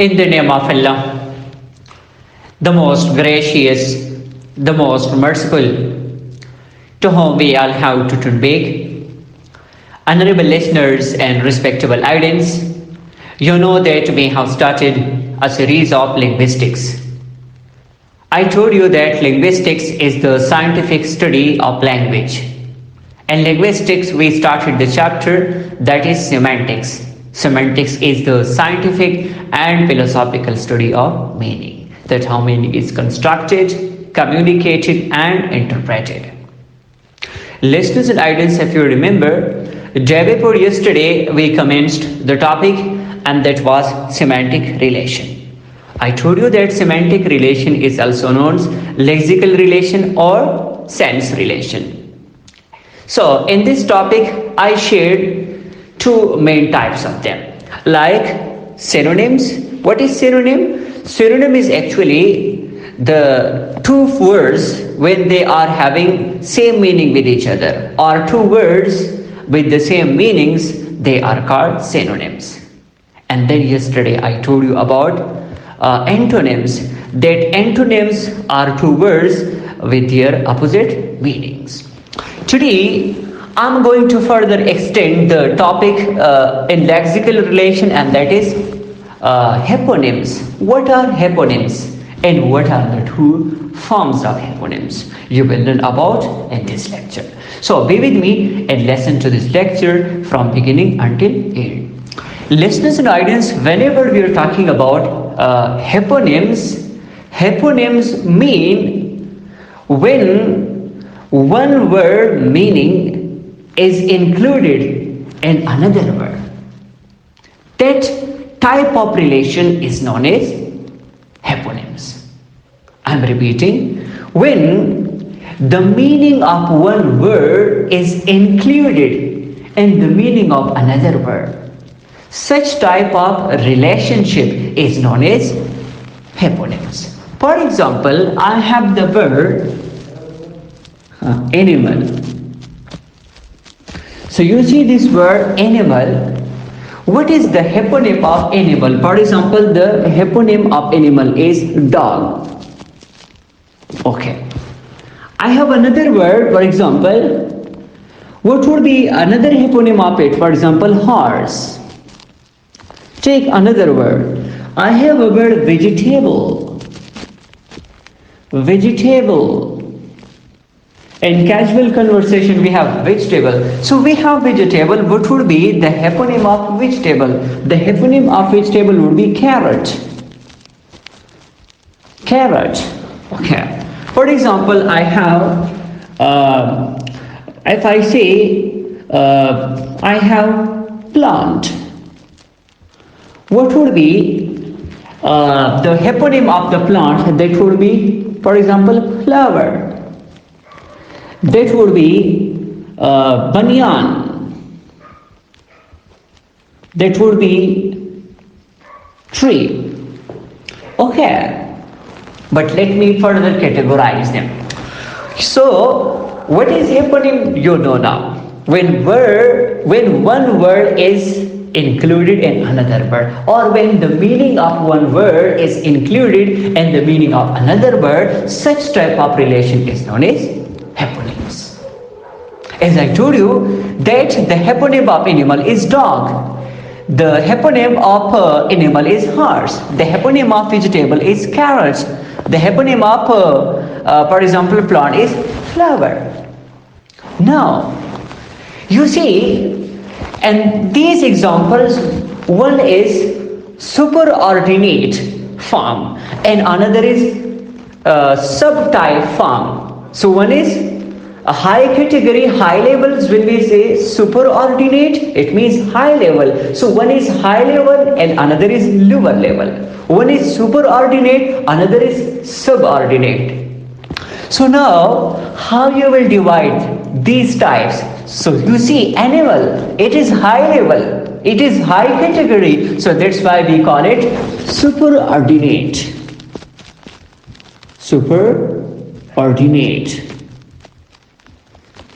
In the name of Allah, the most gracious, the most merciful, to whom we all have to turn back. Honorable listeners and respectable audience, you know that we have started a series of linguistics. I told you that linguistics is the scientific study of language. In linguistics, we started the chapter that is semantics. Semantics is the scientific and philosophical study of meaning. That how meaning is constructed, communicated, and interpreted. Listeners and audience, if you remember, day before yesterday we commenced the topic, and that was semantic relation. I told you that semantic relation is also known as lexical relation or sense relation. So in this topic, I shared two main types of them, like synonyms. What is synonym? Synonym is actually the two words when they are having same meaning with each other, or two words with the same meanings, they are called synonyms. And then yesterday I told you about antonyms, that antonyms are two words with their opposite meanings. Today I'm going to further extend the topic in lexical relation, and that is hyponyms. What are hyponyms and what are the two forms of hyponyms? You will learn about in this lecture. So be with me and listen to this lecture from beginning until end. Listeners and audience, whenever we are talking about hyponyms, hyponyms mean when one word meaning is included in another word. That type of relation is known as hyponyms. I'm repeating, when the meaning of one word is included in the meaning of another word, such type of relationship is known as hyponyms. For example, I have the word animal. So you see this word animal. What is the hyponym of animal? For example, the hyponym of animal is dog. Okay. I have another word, for example, what would be another hyponym of it? For example, horse. Take another word. I have a word vegetable. Vegetable. In casual conversation, we have vegetable. So we have vegetable. What would be the hyponym of vegetable? The hyponym of vegetable would be carrot. Carrot. Okay. For example, I have, if I say, I have plant. What would be the hyponym of the plant? That would be, for example, flower. That would be banyan. That would be tree. Okay, but let me further categorize them. So, what is hyponym? You know now. When one word is included in another word, or when the meaning of one word is included in the meaning of another word, such type of relation is known as hyponyms. As I told you that the hyponym of animal is dog, the hyponym of animal is horse, the hyponym of vegetable is carrot, the hyponym of for example plant is flower. Now you see, and these examples, one is superordinate form and another is subtype form. So one is a high category, high levels. When we say superordinate, it means high level. So one is high level and another is lower level. One is superordinate, another is subordinate. So now, how you will divide these types? So you see, animal, it is high level, it is high category. So that's why we call it superordinate. Superordinate.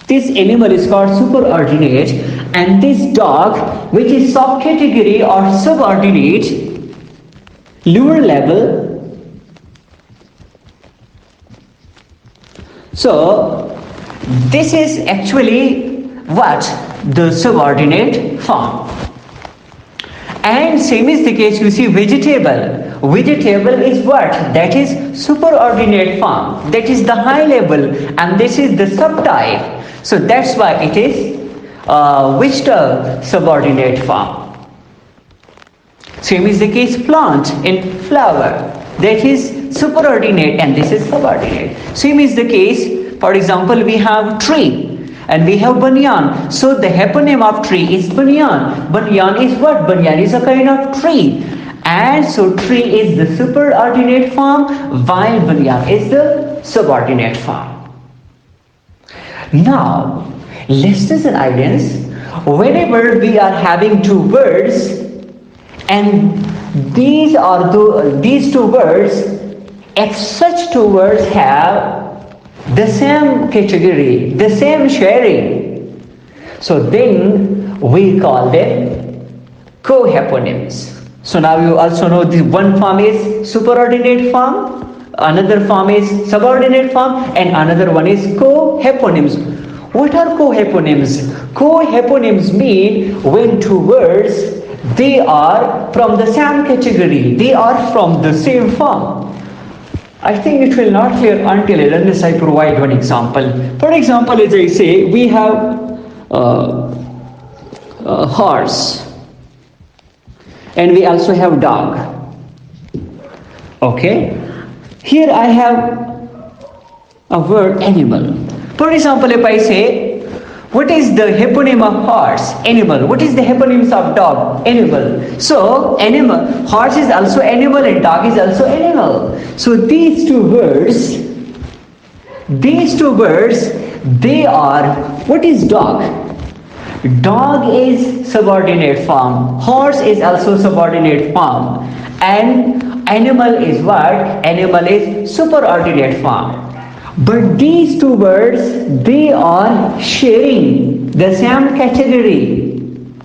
This animal is called superordinate, and this dog, which is subcategory or subordinate, lower level. So this is actually what? The subordinate form. And same is the case, you see vegetable. Vegetable is what? That is superordinate form. That is the high level, and this is the subtype. So that's why it is which term? Subordinate form. Same is the case plant in flower. That is superordinate and this is subordinate. Same is the case, for example, we have tree and we have banyan. So the hyponym of tree is banyan. Banyan is what? Banyan is a kind of tree. And so tree is the superordinate form while banyan is the subordinate form. Now, listeners and audience, whenever we are having two words and these two words, if such two words have the same category, the same sharing, so then we call them co-hyponyms. So now you also know this one form is superordinate form, another form is subordinate form, and another one is co-hyponyms. What are co-hyponyms? Co-hyponyms mean when two words, they are from the same category, they are from the same form. I think it will not clear until unless I provide one example. For example, as I say, we have a horse and we also have dog. Okay? Here I have a word animal. For example, if I say, what is the hyponym of horse? Animal. What is the hyponyms of dog? Animal. So, animal, horse is also animal and dog is also animal. So, these two words, they are, what is dog? Dog is subordinate form. Horse is also subordinate form. And animal is what? Animal is superordinate form. But these two words, they are sharing the same category,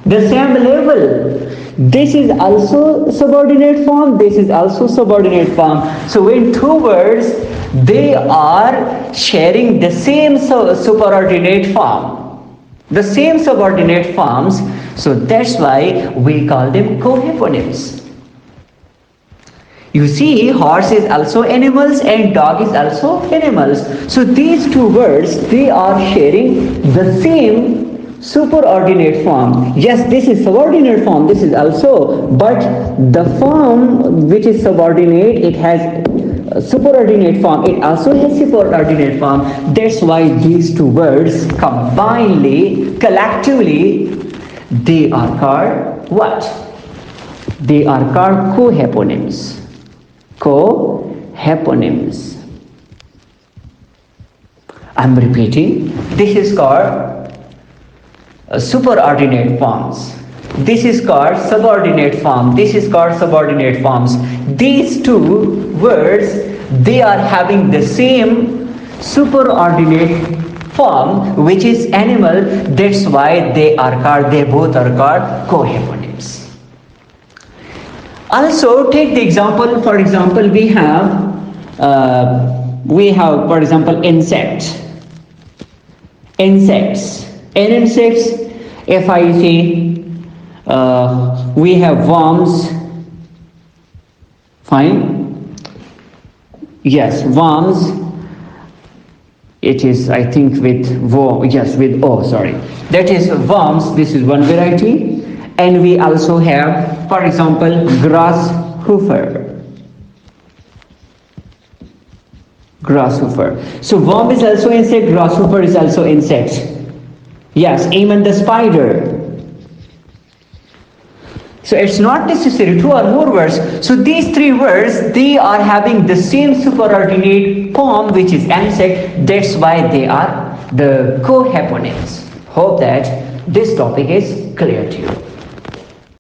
the same level. This is also subordinate form, this is also subordinate form. So when two words, they are sharing the same superordinate form, the same subordinate forms, so that's why we call them co-hyponyms. You see, horse is also animals and dog is also animals. So these two words, they are sharing the same superordinate form. Yes, this is subordinate form, this is also, but the form which is subordinate, it has superordinate form, it also has superordinate form. That's why these two words combinedly, collectively, they are called what? They are called co-hyponyms. Co-hyponyms. I'm repeating. This is called superordinate forms. This is called subordinate form. This is called subordinate forms. These two words, they are having the same superordinate form, which is animal. That's why they both are called co-hyponyms. Also, take the example, for example, we have, for example, insects. Insects. In insects, if I say, we have worms, fine? Yes, worms, it is, I think, with O, sorry. That is worms, this is one variety. And we also have, for example, grasshopper. Grasshopper. So worm is also insect, grasshopper is also insect. Yes, even the spider. So it's not necessary two or more words. So these three words, they are having the same superordinate form, which is insect. That's why they are the co-hyponyms. Hope that this topic is clear to you.